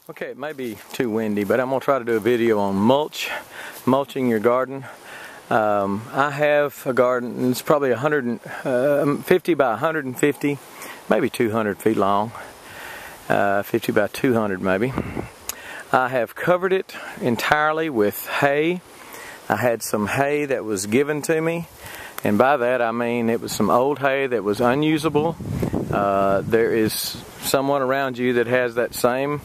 Okay, it may be too windy, but I'm going to try to do a video on mulching your garden. I have a garden, it's probably 150 by 150, maybe 200 feet long, 50 by 200 maybe. I have covered it entirely with hay. I had some hay that was given to me, and by that I mean it was some old hay that was unusable. There is someone around you that has that same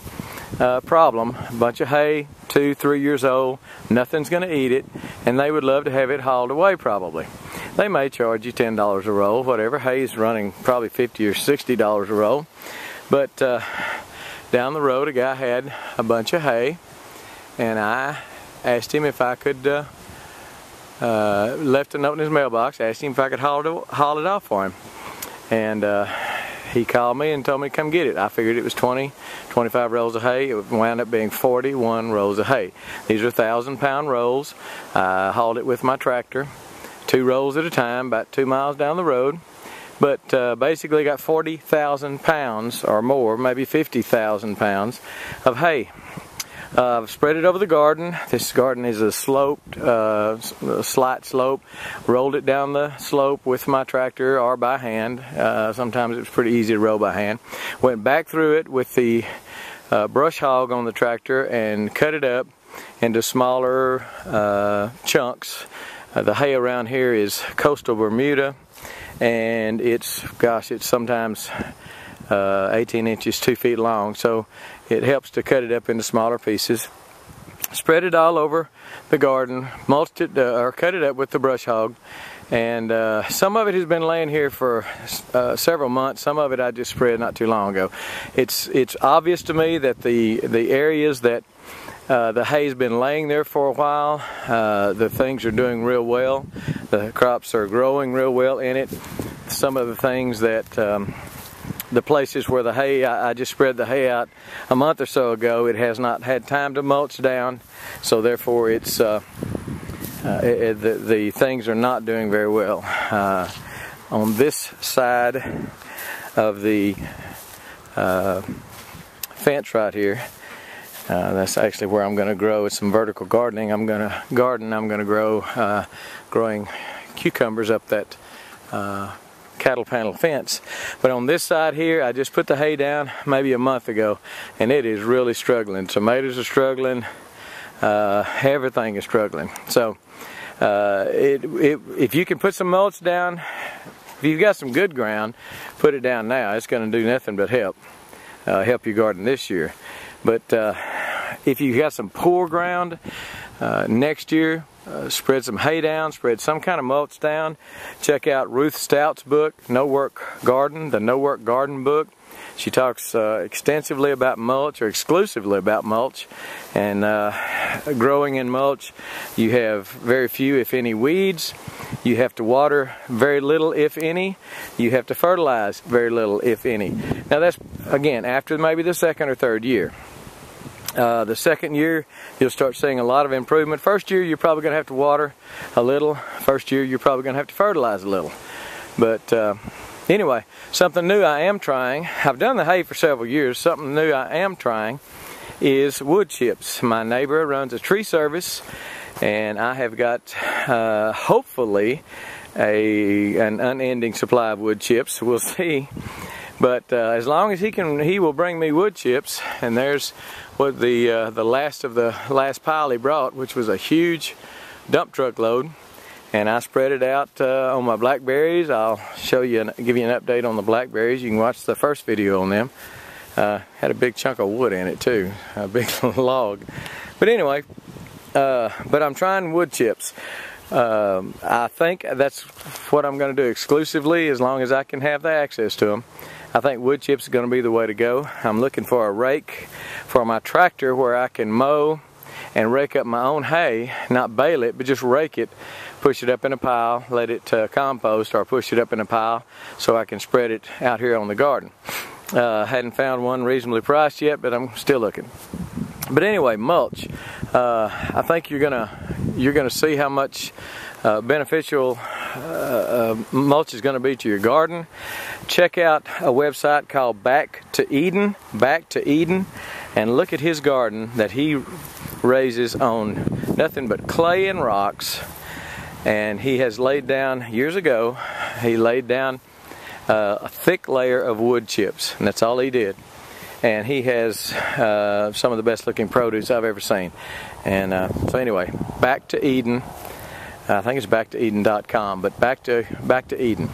problem. A bunch of hay, 2-3 years old, nothing's going to eat it, and they would love to have it hauled away probably. They may charge you $10 a roll, whatever. Hay's running probably $50 or $60 a roll. But down the road a guy had a bunch of hay, and I asked him if I could, left a note in his mailbox, asked him if I could haul it off for him. And he called me and told me to come get it. I figured it was 25 rolls of hay. It wound up being 41 rolls of hay. These are 1,000-pound rolls. I hauled it with my tractor, 2 rolls at a time, about 2 miles down the road. But basically got 40,000 pounds or more, maybe 50,000 pounds of hay. I've spread it over the garden. This garden is a sloped, slight slope. Rolled it down the slope with my tractor or by hand. Sometimes it's pretty easy to roll by hand. Went back through it with the brush hog on the tractor and cut it up into smaller chunks. The hay around here is coastal Bermuda, and it's sometimes 18 inches, 2 feet long, so it helps to cut it up into smaller pieces. Spread it all over the garden, mulched it or cut it up with the brush hog, and some of it has been laying here for several months. Some of it I just spread not too long ago. It's obvious to me that the areas that the hay's been laying there for a while, the things are doing real well. The crops are growing real well in it. Some of the things that the places where the hay, I just spread the hay out a month or so ago, it has not had time to mulch down, so therefore it's the things are not doing very well. On this side of the fence right here, that's actually where I'm going to grow. It's some vertical gardening. I'm going to grow growing cucumbers up that cattle panel fence. But on this side here, I just put the hay down maybe a month ago, and it is really struggling. Tomatoes are struggling. Everything is struggling. So if you can put some mulch down, if you've got some good ground, put it down now. It's going to do nothing but help your garden this year. But if you've got some poor ground next year, spread some hay down, spread some kind of mulch down. Check out Ruth Stout's book, No Work Garden, the No Work Garden book. She talks extensively about mulch, or exclusively about mulch. And growing in mulch, you have very few, if any, weeds. You have to water very little, if any. You have to fertilize very little, if any. Now that's, again, after maybe the second or third year. The second year, you'll start seeing a lot of improvement. First year, you're probably going to have to water a little. First year, you're probably going to have to fertilize a little. But anyway, something new I am trying. I've done the hay for several years. Something new I am trying is wood chips. My neighbor runs a tree service, and I have got, hopefully, an unending supply of wood chips. We'll see. But as long as he will bring me wood chips, and there's what the last of the last pile he brought, which was a huge dump truck load, and I spread it out on my blackberries. I'll show you, give you an update on the blackberries. You can watch the first video on them. Had a big chunk of wood in it too, a big log. But anyway, but I'm trying wood chips. I think that's what I'm going to do exclusively, as long as I can have the access to them. I think wood chips is going to be the way to go. I'm looking for a rake for my tractor where I can mow and rake up my own hay, not bale it, but just rake it, push it up in a pile, let it compost, or push it up in a pile so I can spread it out here on the garden. Hadn't found one reasonably priced yet, but I'm still looking. But anyway, mulch. I think you're gonna see how much beneficial mulch is going to be to your garden. Check out a website called Back to Eden, and look at his garden that he raises on nothing but clay and rocks. And he has laid down, years ago, he laid down a thick layer of wood chips, and that's all he did. And he has some of the best looking produce I've ever seen. And so anyway, back to Eden. I think it's backtoeden.com, but back to Eden.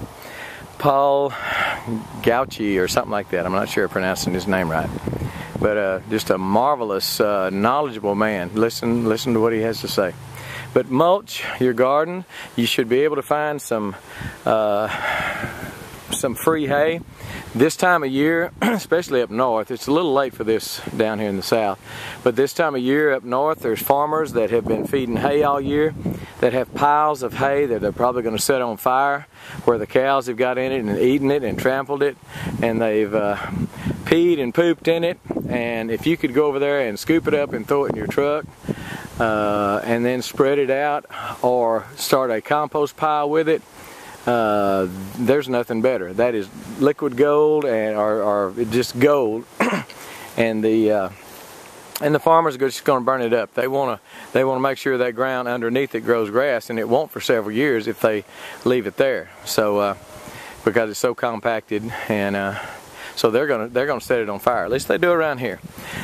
Paul Gauchi or something like that. I'm not sure I'm pronouncing his name right. But just a marvelous, knowledgeable man. Listen to what he has to say. But mulch your garden. You should be able to find some free hay. This time of year, especially up north, it's a little late for this down here in the south, but this time of year up north, there's farmers that have been feeding hay all year, that have piles of hay that they're probably going to set on fire, where the cows have got in it and eaten it and trampled it, and they've peed and pooped in it. And if you could go over there and scoop it up and throw it in your truck, and then spread it out, or start a compost pile with it, there's nothing better. That is liquid gold, and or just gold. And the farmers are just going to burn it up. They want to make sure that ground underneath it grows grass, and it won't for several years if they leave it there. So because it's so compacted, and so they're gonna set it on fire. At least they do around here.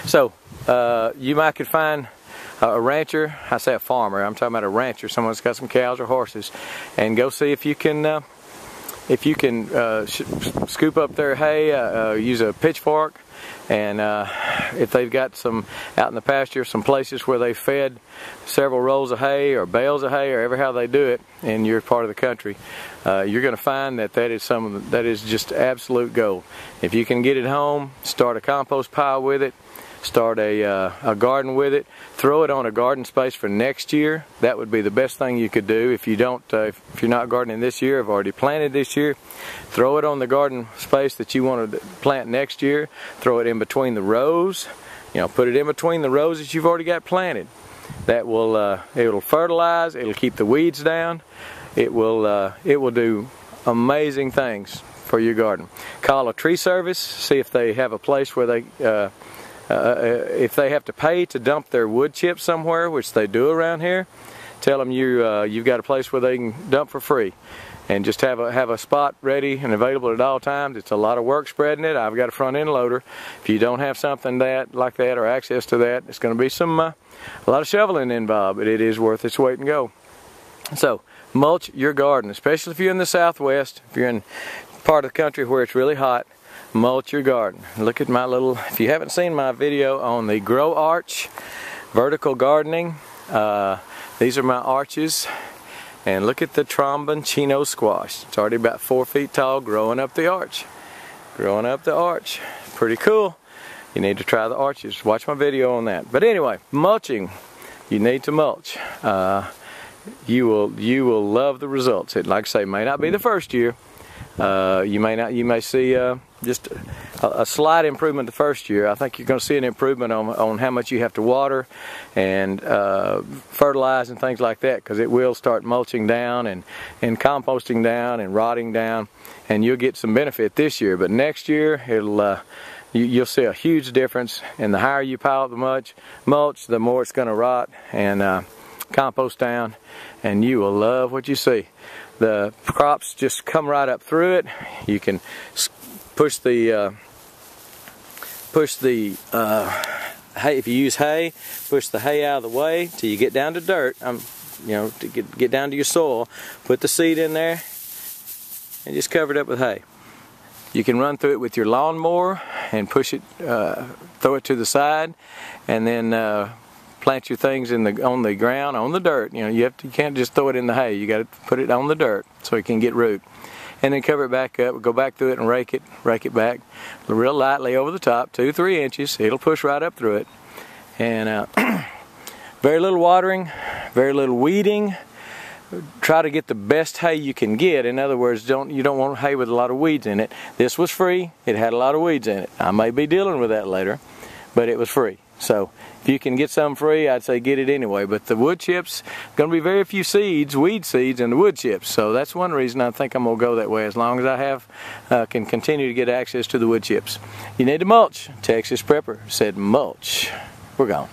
So you might could find a rancher, I say a farmer, I'm talking about a rancher, someone that's got some cows or horses, and go see if you can scoop up their hay, use a pitchfork, and if they've got some out in the pasture, some places where they fed several rolls of hay or bales of hay, or ever how they do it in your part of the country, you're going to find that that is just absolute gold. If you can get it home, start a compost pile with it, start a garden with it, throw it on a garden space for next year. That would be the best thing you could do. If you don't, if you're not gardening this year, have already planted this year, throw it on the garden space that you want to plant next year. Throw it in between the rows. You know, put it in between the rows that you've already got planted. That will it'll fertilize. It'll keep the weeds down. It will do amazing things for your garden. Call a tree service. See if they have a place where they if they have to pay to dump their wood chips somewhere, which they do around here, tell them you've got a place where they can dump for free, and just have a spot ready and available at all times. It's a lot of work spreading it. I've got a front end loader. If you don't have something like that or access to that, it's going to be a lot of shoveling involved, but it is worth its weight in gold. So mulch your garden, especially if you're in the Southwest. If you're in part of the country where it's really hot, mulch your garden. Look at my little, if you haven't seen my video on the Grow Arch vertical gardening, these are my arches, and look at the tromboncino squash. It's already about 4 feet tall, growing up the arch. Growing up the arch. Pretty cool. You need to try the arches. Watch my video on that. But anyway, mulching. You need to mulch. You will love the results. It, like I say, may not be the first year. You may see just a slight improvement the first year. I think you're going to see an improvement on how much you have to water and fertilize and things like that, because it will start mulching down and composting down and rotting down, and you'll get some benefit this year. But next year you'll see a huge difference, and the higher you pile up the mulch, the more it's going to rot and compost down, and you will love what you see. The crops just come right up through it. You can push the hay. If you use hay, push the hay out of the way till you get down to dirt. You know, to get down to your soil. Put the seed in there and just cover it up with hay. You can run through it with your lawnmower and push it, throw it to the side, and then plant your things on the ground, on the dirt. You know, you can't just throw it in the hay. You got to put it on the dirt so it can get root, and then cover it back up. Go back through it and rake it back real lightly over the top, 2-3 inches. It'll push right up through it, and very little watering, very little weeding. Try to get the best hay you can get. In other words, you don't want hay with a lot of weeds in it. This was free. It had a lot of weeds in it. I may be dealing with that later, but it was free. So if you can get some free, I'd say get it anyway. But the wood chips, going to be very few seeds, weed seeds in the wood chips. So that's one reason I think I'm going to go that way, as long as I can continue to get access to the wood chips. You need to mulch. Texas Prepper said mulch. We're gone.